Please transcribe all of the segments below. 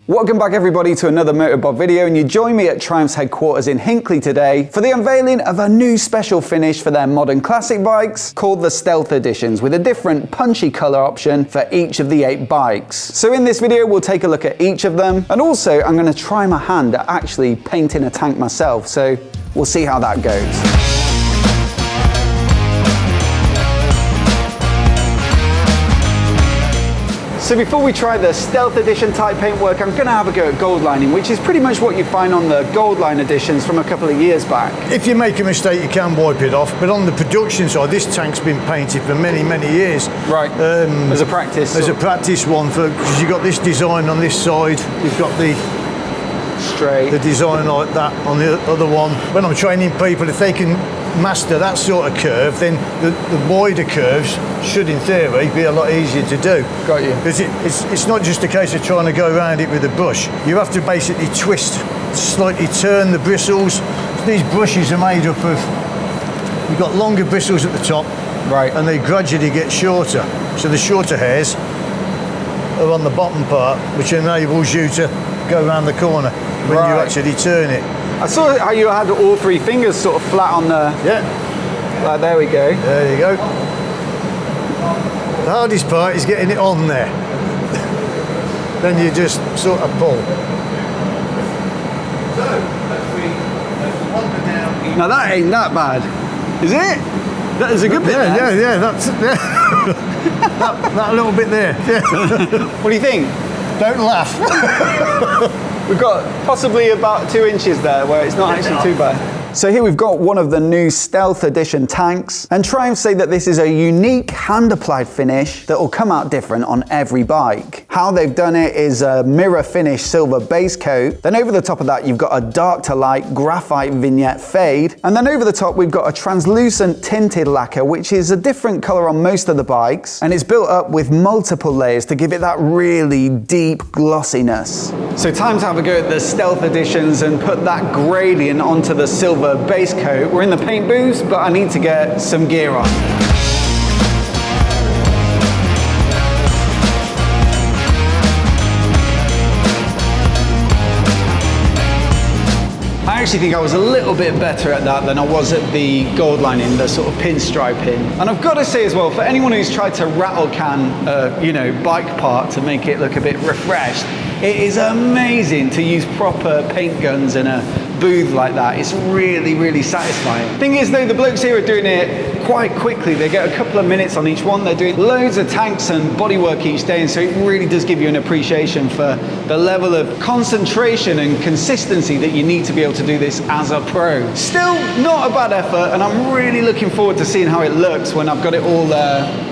Welcome back everybody to another MOTOBOB video, and you join me at Triumph's headquarters in Hinckley today for the unveiling of a new special finish for their modern classic bikes called the Stealth Editions, with a different punchy colour option for each of the 8 bikes. So in this video we'll take a look at each of them, and also I'm going to try my hand at actually painting a tank myself, so we'll see how that goes. So before we try the Stealth Edition type paintwork, I'm going to have a go at gold lining, which is pretty much what you find on the gold line editions from a couple of years back. If you make a mistake, you can wipe it off, but on the production side, this tank's been painted for many, many years. Right, as a practice. As a practice one, because you've got this design on this side, you've got the design like that on the other one. When I'm training people, if they can master that sort of curve, then the wider curves should, in theory, be a lot easier to do. Got you. Because it's not just a case of trying to go around it with a brush. You have to basically twist, slightly turn the bristles. These brushes are made up of, you've got longer bristles at the top, right, and they gradually get shorter. So the shorter hairs are on the bottom part, which enables you to go around the corner when you actually turn it. I saw how you had all 3 fingers sort of flat on the... Yeah. Like, there we go. There you go. The hardest part is getting it on there. Then you just sort of pull. Now that ain't that bad, is it? That is a good bit there. Yeah, that's that little bit there. Yeah. What do you think? Don't laugh. We've got possibly about 2 inches there where it's not actually too bad. So here we've got one of the new Stealth Edition tanks, and Triumph say that this is a unique hand-applied finish that will come out different on every bike. How they've done it is a mirror finish silver base coat, then over the top of that you've got a dark to light graphite vignette fade, and then over the top we've got a translucent tinted lacquer, which is a different colour on most of the bikes, and it's built up with multiple layers to give it that really deep glossiness. So time to have a go at the Stealth Editions and put that gradient onto the silver base coat. We're in the paint booth, but I need to get some gear on. I actually think I was a little bit better at that than I was at the gold lining, the sort of pinstriping. And I've got to say as well, for anyone who's tried to rattle can bike part to make it look a bit refreshed, it is amazing to use proper paint guns in a booth like that. It's really, really satisfying. Thing is though, the blokes here are doing it quite quickly. They get a couple of minutes on each one. They're doing loads of tanks and bodywork each day, and so it really does give you an appreciation for the level of concentration and consistency that you need to be able to do this as a pro. Still not a bad effort, and I'm really looking forward to seeing how it looks when I've got it all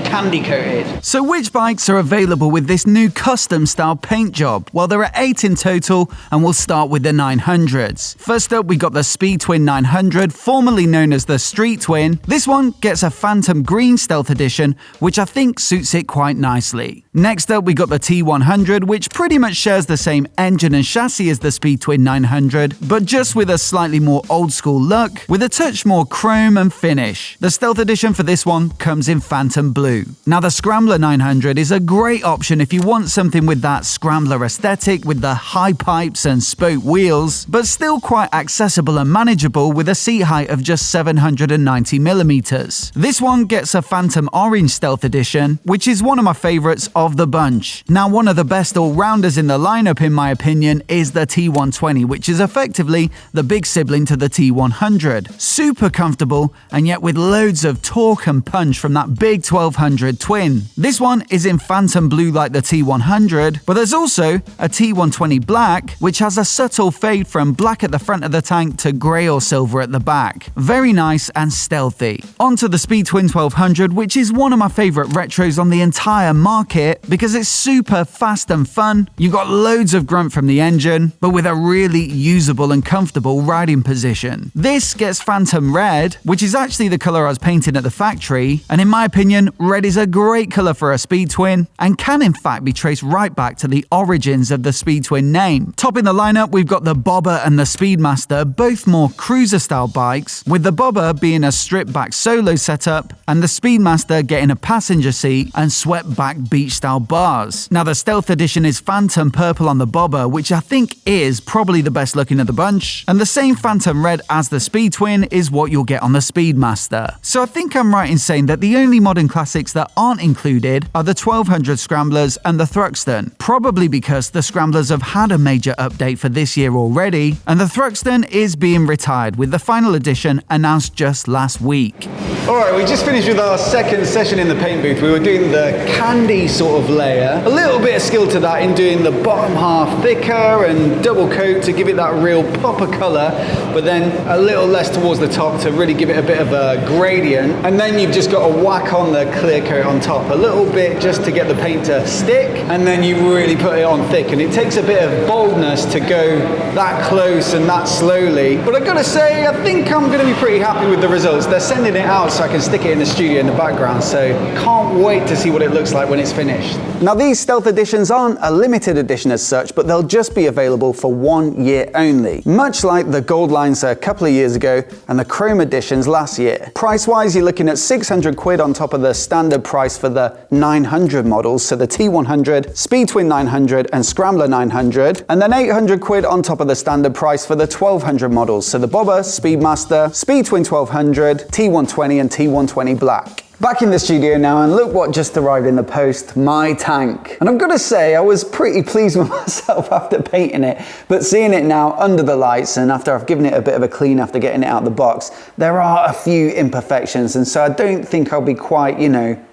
candy coated. So which bikes are available with this new custom style paint job? Well, there are 8 in total, and we'll start with the 900s. First up, we got the Speed Twin 900, formerly known as the Street Twin. This one gets a Phantom Green Stealth Edition, which I think suits it quite nicely. Next up, we got the T100, which pretty much shares the same engine and chassis as the Speed Twin 900, but just with a slightly more old school look, with a touch more chrome and finish. The Stealth Edition for this one comes in Phantom Blue. Now the Scrambler 900 is a great option if you want something with that Scrambler aesthetic with the high pipes and spoke wheels, but still quite accessible and manageable with a seat height of just 790mm. This one gets a Phantom Orange Stealth Edition, which is one of my favourites of the bunch. Now one of the best all-rounders in the lineup in my opinion is the T120, which is effectively the big sibling to the T100. Super comfortable, and yet with loads of torque and punch from that big 1200 twin. This one is in Phantom Blue like the T100, but there's also a T120 Black, which has a subtle fade from black at the front of the tank to grey or silver at the back. Very nice and stealthy. Onto the Speed Twin 1200, which is one of my favourite retros on the entire market because it's super fast and fun. You got loads of grunt from the engine, but with a really usable and comfortable riding position. This gets Phantom Red, which is actually the colour I was painting at the factory, and in my opinion, red is a great colour for a Speed Twin and can in fact be traced right back to the origins of the Speed Twin name. Topping the lineup, we've got the Bobber and the Speedmaster, both more cruiser-style bikes, with the Bobber being a stripped-back solo setup and the Speedmaster getting a passenger seat and swept-back beach-style bars. Now, the Stealth Edition is Phantom Purple on the Bobber, which I think is probably the best looking of the bunch, and the same Phantom Red as the Speed Twin is what you'll get on the Speedmaster. So I think I'm right in saying that the only modern classics that aren't included are the 1200 Scramblers and the Thruxton, probably because the Scramblers have had a major update for this year already, and the Thruxton is being retired with the final edition announced just last week. Alright, we just finished with our second session in the paint booth. We were doing the candy sort of layer. A little bit of skill to that in doing the bottom half thicker and double coat to give it that real pop of colour, but then a little less towards the top to really give it a bit of a gradient. And then you've just got to whack on the clear coat on top a little bit just to get the paint to stick, and then you really put it on thick. And it takes a bit of boldness to go that close and that slowly. But I've got to say, I think I'm going to be pretty happy with the results. They're sending it out so I can stick it in the studio in the background, so can't wait to see what it looks like when it's finished. Now, these Stealth Editions aren't a limited edition as such, but they'll just be available for 1 year only, much like the Gold lines a couple of years ago and the Chrome Editions last year. Price-wise, you're looking at 600 quid on top of the standard price for the 900 models, so the T100, Speed Twin 900 and Scrambler 900, and then 800 quid on top of the standard price for the 1200 models, so the Bobber, Speedmaster, Speed Twin 1200, T120 and T120 Black. Back in the studio now, and look what just arrived in the post, my tank. And I've got to say, I was pretty pleased with myself after painting it, but seeing it now under the lights and after I've given it a bit of a clean after getting it out of the box, there are a few imperfections, and so I don't think I'll be quite,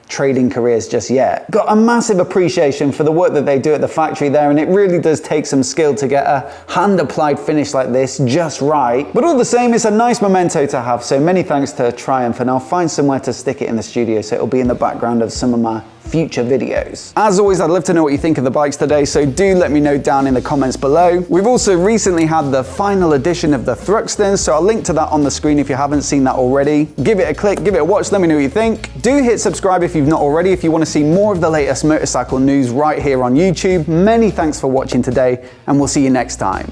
trading careers just yet. Got a massive appreciation for the work that they do at the factory there, and it really does take some skill to get a hand-applied finish like this just right. But all the same, it's a nice memento to have, so many thanks to Triumph, and I'll find somewhere to stick it in the studio so it'll be in the background of some of my future videos. As always, I'd love to know what you think of the bikes today, so do let me know down in the comments below. We've also recently had the final edition of the Thruxton, so I'll link to that on the screen if you haven't seen that already. Give it a click, give it a watch, let me know what you think. Do hit subscribe if you've not already, if you want to see more of the latest motorcycle news right here on YouTube. Many thanks for watching today, and we'll see you next time.